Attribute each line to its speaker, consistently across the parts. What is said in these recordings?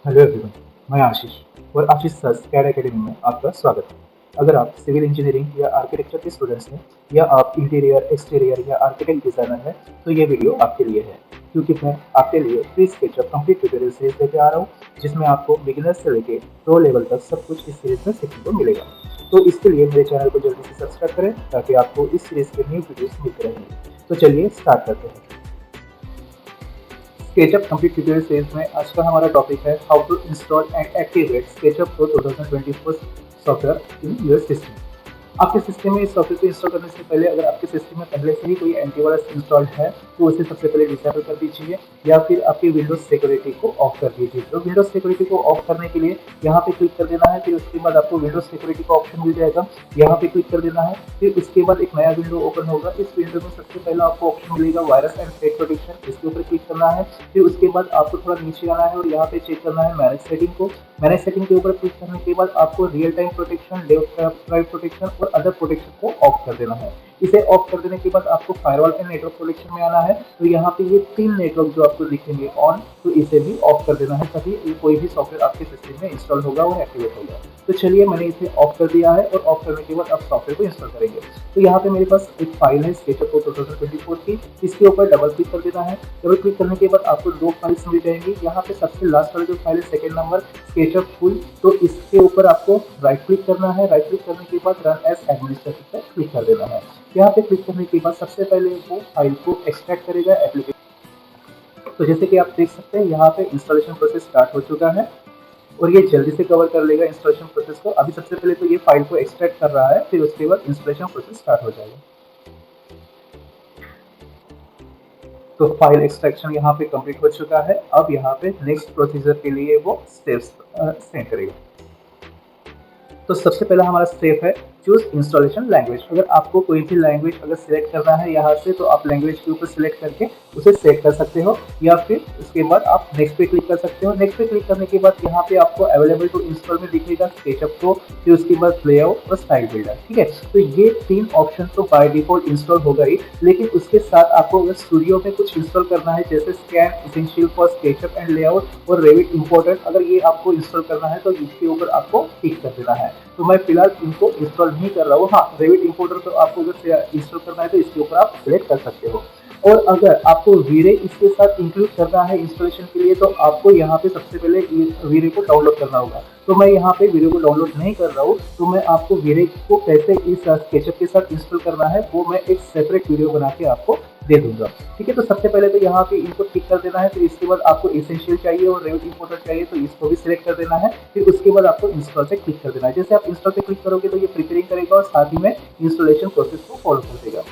Speaker 1: Hello everyone, मैं आशीष और आशीष sir CAD academy में आपका स्वागत है। अगर आप सिविल इंजीनियरिंग या आर्किटेक्चर के स्टूडेंट्स हैं या आप इंटीरियर, एक्सटीरियर या आर्किटेक्ट डिजाइनर हैं, तो ये वीडियो आपके लिए है क्योंकि मैं आपके लिए free SketchUp complete tutorial series लेके आ रहा हूँ जिसमें आपको बिगिनर से लेके प्रो लेवल तक सब कुछ इस सीरीज में सीखने को मिलेगा। तो इसके लिए मेरे चैनल को जल्दी से सब्सक्राइब करें ताकि आपको इस सीरीज के न्यू वीडियोस मिलते रहेंगे। तो चलिए स्टार्ट करते हैं। स्केचअप कंप्लीट ट्यूटोरियल सीरीज में आज का हमारा टॉपिक है how to install and activate SketchUp pro 2024 software in your system. आपके सिस्टम में इस सॉफ्टवेयर को इंस्टॉल करने से पहले अगर आपके सिस्टम में पहले से ही कोई एंटीवायरस इंस्टॉल्ड है तो उसे सबसे पहले डिसेबल कर दीजिए या फिर आपकी विंडोज सिक्योरिटी को ऑफ कर दीजिए। तो विंडोज सिक्योरिटी को ऑफ करने के लिए यहाँ पे क्लिक कर देना है, फिर उसके बाद आपको विंडोज सिक्योरिटी का ऑप्शन मिल जाएगा, यहाँ पे क्लिक कर देना है। फिर उसके बाद एक नया विंडो ओपन होगा। इस विंडो में सबसे पहले आपको ऑप्शन मिलेगा वायरस एंड थ्रेट प्रोटेक्शन, इसके ऊपर क्लिक करना है। फिर उसके बाद आपको थोड़ा नीचे आना है और यहाँ पे चेक करना है मैनेज सेटिंग को। मैनेज सेटिंग के ऊपर क्लिक करने के बाद आपको real time protection, left right protection और अदर प्रोटेक्शन को ऑफ कर देना है। इसे ऑफ कर देने के बाद आपको फायरवॉल एंड नेटवर्क प्रोटेक्शन में आना है। तो यहाँ पे ये तीन नेटवर्क जो आपको दिखेंगे ऑन, तो इसे भी ऑफ कर देना है तभी ये कोई भी सॉफ्टवेयर आपके सिस्टम में इंस्टॉल होगा और एक्टिवेट होगा। तो चलिए मैंने इसे ऑफ कर दिया है और ऑफ करने के बाद आप सॉफ्टवेयर को इंस्टॉल करेंगे। तो यहाँ पे मेरे पास एक फाइल है स्केचअप 2024 की, इसके ऊपर डबल क्लिक कर देना है। डबल क्लिक करने के बाद आपको दो फाइल्स मिल जाएंगी। यहाँ पे सबसे लास्ट वाला जो फाइल है सेकंड नंबर स्केचअप फुल, तो इसके ऊपर आपको राइट क्लिक करना है। राइट क्लिक करने के बाद रन एज एडमिनिस्ट्रेटर पर क्लिक कर देना है। यहाँ पे क्लिक करने के बाद सबसे पहले वो फाइल को एक्सट्रैक्ट करेगा एप्लीकेशन। तो जैसे कि आप देख सकते हैं यहाँ पे इंस्टॉलेशन प्रोसेस स्टार्ट हो चुका है और ये जल्दी से कवर कर लेगा इंस्टॉलेशन प्रोसेस को। अभी सबसे पहले तो ये फाइल को एक्सट्रैक्ट कर रहा है, फिर उसके बाद इंस्टॉलेशन प्रोसेस स्टार्ट हो जाएगा। तो फाइल एक्सट्रैक्शन यहाँ पे कंप्लीट हो चुका है। अब यहाँ पे नेक्स्ट प्रोसीजर के लिए वो स्टेप्स सेंड करेगा। तो सबसे पहला हमारा स्टेप है चूज इंस्टॉलेशन लैंग्वेज। अगर आपको कोई भी लैंग्वेज अगर सिलेक्ट करना है यहाँ से तो आप लैंग्वेज के ऊपर सिलेक्ट करके उसे सेव कर सकते हो या फिर उसके बाद आप नेक्स्ट पे क्लिक कर सकते हो। नेक्स्ट पे क्लिक करने के बाद यहाँ पे आपको अवेलेबल टू इंस्टॉल में दिखेगा स्केचअप प्रो, फिर उसके बाद लेआउट और स्टाइल बिल्डर। ठीक है, तो ये तीन ऑप्शन तो बाय डिफॉल्ट इंस्टॉल होगा ही, लेकिन उसके साथ आपको अगर स्टूडियो में कुछ इंस्टॉल करना है जैसे scan essential for SketchUp and layout और रेविट इम्पोर्टेंट, अगर ये आपको इंस्टॉल करना है तो इसके ऊपर आपको क्लिक कर देना है। तो मैं फिलहाल इनको इंस्टॉल नहीं कर रहा हूँ। हाँ, रेविट इंपोर्टर तो आपको अगर इंस्टॉल करना है तो इसके ऊपर आप सिलेक्ट कर सकते हो। और अगर आपको वीरे इसके साथ इंक्लूड करना है इंस्टॉलेशन के लिए तो आपको यहाँ पे सबसे पहले वीरे को डाउनलोड करना होगा। तो मैं यहाँ पे वीरे को डाउनलोड नहीं कर रहा हूँ, तो मैं आपको वीरे को कैसे इस स्केचअप के साथ इंस्टॉल करना है वो मैं एक सेपरेट वीडियो बना के आपको दे दूंगा। ठीक है, तो सबसे पहले तो यहाँ पे इनको टिक कर देना है। फिर इसके बाद आपको एसेंशियल चाहिए और रेविट इंपोर्टर चाहिए तो इसको भी सिलेक्ट कर देना है। फिर उसके बाद आपको इंस्टॉल पे क्लिक कर देना है। जैसे आप इंस्टॉल पे क्लिक करोगे तो ये प्रिपेयरिंग करेगा और साथ ही में इंस्टॉलेशन प्रोसेस को फॉलो कर देगा।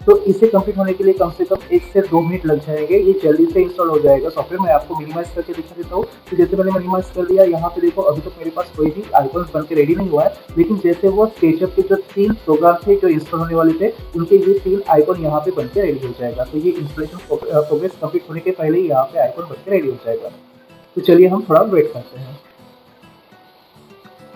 Speaker 1: तो इसे कंप्लीट होने के लिए कम से कम 1 से 2 मिनट लग जाएंगे। ये जल्दी से इंस्टॉल हो जाएगा सॉफ्टवेयर। मैं आपको मिनिमाइज करके दिखा देता हूँ। तो जैसे मैंने मिनिमाइज कर दिया, यहाँ पे देखो अभी तक मेरे पास कोई भी आइकॉन बन के रेडी नहीं हुआ है, लेकिन जैसे वो स्केचअप के जो 3 प्रोग्राम थे जो इंस्टॉल होने वाले थे उनके ये 3 आइकॉन यहाँ पे बन के रेडी हो जाएगा। तो ये इंस्टॉलेशन प्रोग्रेस कंप्लीट होने के पहले ही यहाँ पे आइकॉन बन के रेडी हो जाएगा। तो चलिए हम थोड़ा वेट करते हैं।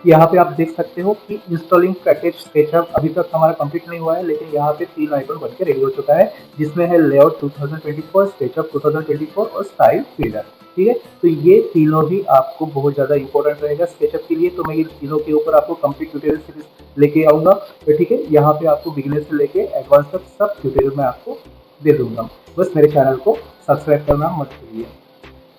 Speaker 1: यहाँ पे आप देख सकते हो कि इंस्टॉलिंग पैकेज स्केचअप अभी तक हमारा कंप्लीट नहीं हुआ है, लेकिन यहाँ पे 3 आइकन बनके रेडी हो चुका है जिसमें है लेआउट 2024, स्केचअप 2024 और स्टाइल बिल्डर। ठीक है, तो ये तीनों ही आपको बहुत ज़्यादा इंपॉर्टेंट रहेगा स्केचअप के लिए। तो मैं ये तीनों के ऊपर आपको कंप्लीट ट्यूटोरियल सीरीज लेके आऊँगा। तो ठीक है, यहाँ पे आपको बिगिनर से लेके एडवांस तक सब ट्यूटोरियल मैं आपको दे दूंगा। बस मेरे चैनल को सब्सक्राइब करना मत भूलिए।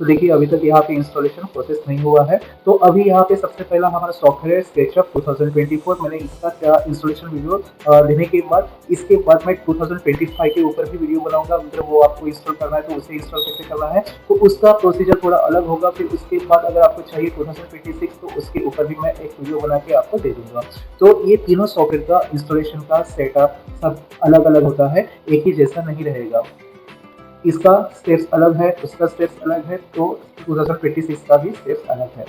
Speaker 1: तो देखिए अभी तक यहाँ पे इंस्टॉलेशन प्रोसेस नहीं हुआ है। तो अभी यहाँ पे सबसे पहला हमारा सॉफ्टवेयर स्केचअप 2024, मैंने इसका क्या इंस्टॉलेशन वीडियो देने के बाद इसके बाद मैं 2025 के ऊपर भी वीडियो बनाऊंगा। अगर वो आपको इंस्टॉल करना है तो उसे इंस्टॉल कैसे करना है तो उसका प्रोसीजर थोड़ा अलग होगा। फिर उसके बाद अगर आपको चाहिए 2026 तो उसके ऊपर भी मैं एक वीडियो बना के आपको दे दूंगा। तो ये तीनों सॉफ्टवेयर का इंस्टॉलेशन का सेटअप सब अलग अलग होता है, एक ही जैसा नहीं रहेगा। इसका स्टेप्स अलग है, उसका स्टेप्स अलग है, तो 2026 का भी स्टेप्स अलग है।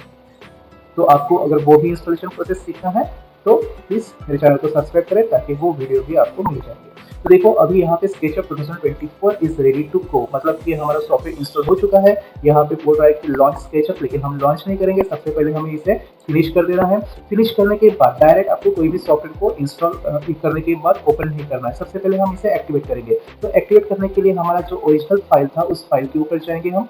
Speaker 1: तो आपको अगर वो भी इंस्टॉलेशन प्रोसेस सीखना है तो प्लीज़ मेरे चैनल को सब्सक्राइब करें ताकि वो वीडियो भी आपको मिल जाएंगे। तो देखो अभी यहाँ पे SketchUp 2024 is ready to go, मतलब कि हमारा सॉफ्टवेयर इंस्टॉल हो चुका है। यहाँ पे बोल रहा है कि लॉन्च स्केचअप, लेकिन हम लॉन्च नहीं करेंगे। सबसे पहले हमें इसे फिनिश कर देना है। फिनिश करने के बाद डायरेक्ट आपको कोई भी सॉफ्टवेयर को इंस्टॉल करने के बाद ओपन नहीं करना है। सबसे पहले हम इसे एक्टिवेट करेंगे। तो एक्टिवेट करने के लिए हमारा जो ओरिजिनल फाइल था उस फाइल के ऊपर जाएंगे हम।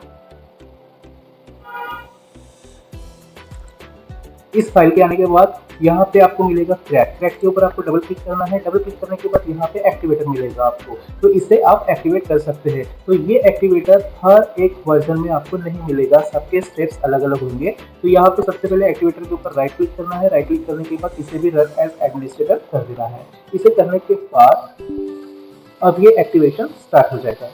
Speaker 1: इस फाइल के आने के बाद यहाँ पे आपको मिलेगा क्रैक। क्रैक के ऊपर आपको डबल क्लिक करना है। डबल क्लिक करने के बाद यहाँ पे एक्टिवेटर मिलेगा आपको, तो इसे आप एक्टिवेट कर सकते हैं। तो ये एक्टिवेटर हर एक वर्जन में आपको नहीं मिलेगा, सबके स्टेप्स अलग अलग होंगे। तो यहाँ पे सबसे पहले एक्टिवेटर के ऊपर राइट क्लिक करना है। राइट क्लिक करने के बाद इसे भी रन एज एडमिनिस्ट्रेटर कर देना है। इसे करने के बाद अब ये एक्टिवेशन स्टार्ट हो जाएगा।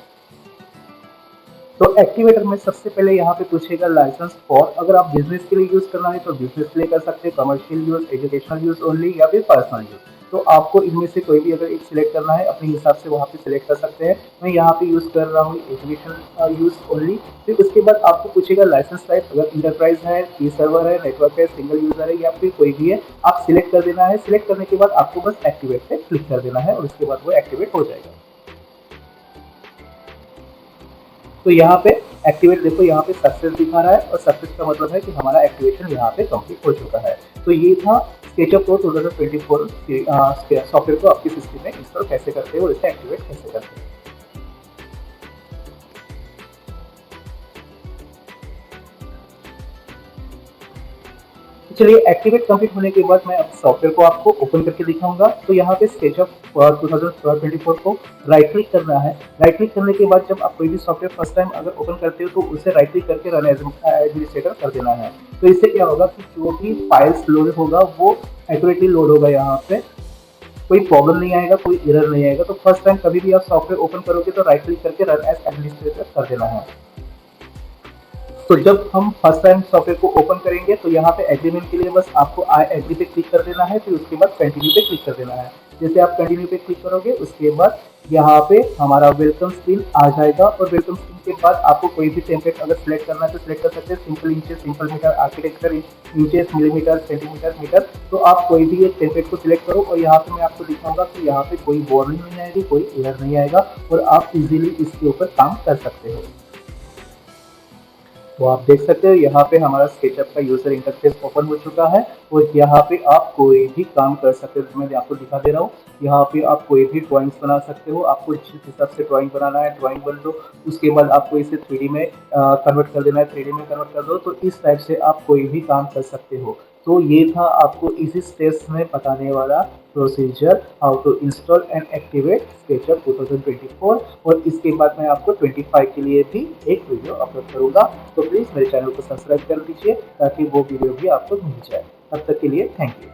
Speaker 1: तो एक्टिवेटर में सबसे पहले यहाँ पे पूछेगा लाइसेंस फॉर, अगर आप बिजनेस के लिए यूज करना है तो बिजनेस के लिए कर सकते हैं, commercial use, educational use only, या फिर पर्सनल यूज। तो आपको इनमें से कोई भी अगर एक सिलेक्ट करना है अपने हिसाब से वहाँ पे सिलेक्ट कर सकते हैं। मैं यहाँ पे यूज कर रहा हूँ एजुकेशन यूज ओनली। फिर उसके बाद आपको पूछेगा लाइसेंस टाइप, अगर इंटरप्राइज है, की सर्वर है, नेटवर्क है, सिंगल यूजर है, या फिर कोई भी है, आप सिलेक्ट कर देना है। सिलेक्ट करने के बाद आपको बस एक्टिवेट पे क्लिक कर देना है और उसके बाद वो एक्टिवेट हो जाएगा। तो यहाँ पे एक्टिवेट देखो, यहाँ पे सक्सेस दिखा रहा है और सक्सेस का मतलब है कि हमारा एक्टिवेशन यहाँ पे कंप्लीट हो चुका है। तो ये था स्केचअप प्रो 2024 सॉफ्टवेयर को आपके सिस्टम में इंस्टॉल कैसे करते हैं और इसे एक्टिवेट कैसे करते हैं। चलिए, एक्टिवेट कंप्लीट होने के बाद मैं अब सॉफ्टवेयर को आपको ओपन करके दिखाऊंगा। तो यहाँ पे स्केचअप 2024 को राइट क्लिक करना है। राइट क्लिक करने के बाद जब आप कोई भी सॉफ्टवेयर फर्स्ट टाइम अगर ओपन करते हो तो उसे राइट क्लिक करके रन एज एडमिनिस्ट्रेटर कर देना है। तो इससे क्या होगा कि जो भी फाइल्स लोड होगा वो एक्यूरेटली लोड होगा। यहाँ पे कोई प्रॉब्लम नहीं आएगा, कोई एरर नहीं आएगा। तो फर्स्ट टाइम कभी भी आप सॉफ्टवेयर ओपन करोगे तो राइट क्लिक करके रन एज एडमिनिस्ट्रेटर कर देना है। तो जब हम फर्स्ट टाइम सॉफ्टवेयर को ओपन करेंगे तो यहाँ पे एग्रीमेंट के लिए बस आपको आई एग्री पे क्लिक कर देना है। फिर उसके बाद कंटिन्यू पे क्लिक कर देना है। जैसे आप कंटिन्यू पे क्लिक करोगे उसके बाद यहाँ पे हमारा वेलकम स्क्रीन आ जाएगा और वेलकम स्क्रीन के बाद आपको कोई भी टेम्पलेट अगर सिलेक्ट करना है तो सिलेक्ट कर सकते हैं। Simple inches, simple metre, architecture inches, millimetre, centimetre, metre. तो आप कोई भी एक टेम्पलेट को सिलेक्ट करो और यहाँ पे मैं आपको दिखाऊंगा कि यहाँ पे कोई वार्निंग नहीं आएगी, कोई एरर नहीं आएगा और आप इजीली इसके ऊपर काम कर सकते हो। तो आप देख सकते हो यहाँ पे हमारा स्केचअप का यूजर इंटरफेस ओपन हो चुका है और यहाँ पे आप कोई भी काम कर सकते हो। मैं आपको दिखा दे रहा हूँ, यहाँ पे आप कोई भी ड्राइंग्स बना सकते हो। आपको जिस हिसाब से ड्राइंग बनाना है ड्राइंग बन दो। उसके बाद आपको इसे 3D में कन्वर्ट कर देना है, 3D में कन्वर्ट कर दो। तो इस टाइप से आप कोई भी काम कर सकते हो। तो ये था आपको इसी स्टेप्स में बताने वाला procedure, how to install and activate SketchUp 2024। और इसके बाद मैं आपको 25 के लिए भी एक वीडियो अपलोड करूंगा। तो प्लीज़ मेरे चैनल को सब्सक्राइब कर दीजिए ताकि वो वीडियो भी आपको मिल जाए। तब तक के लिए थैंक यू।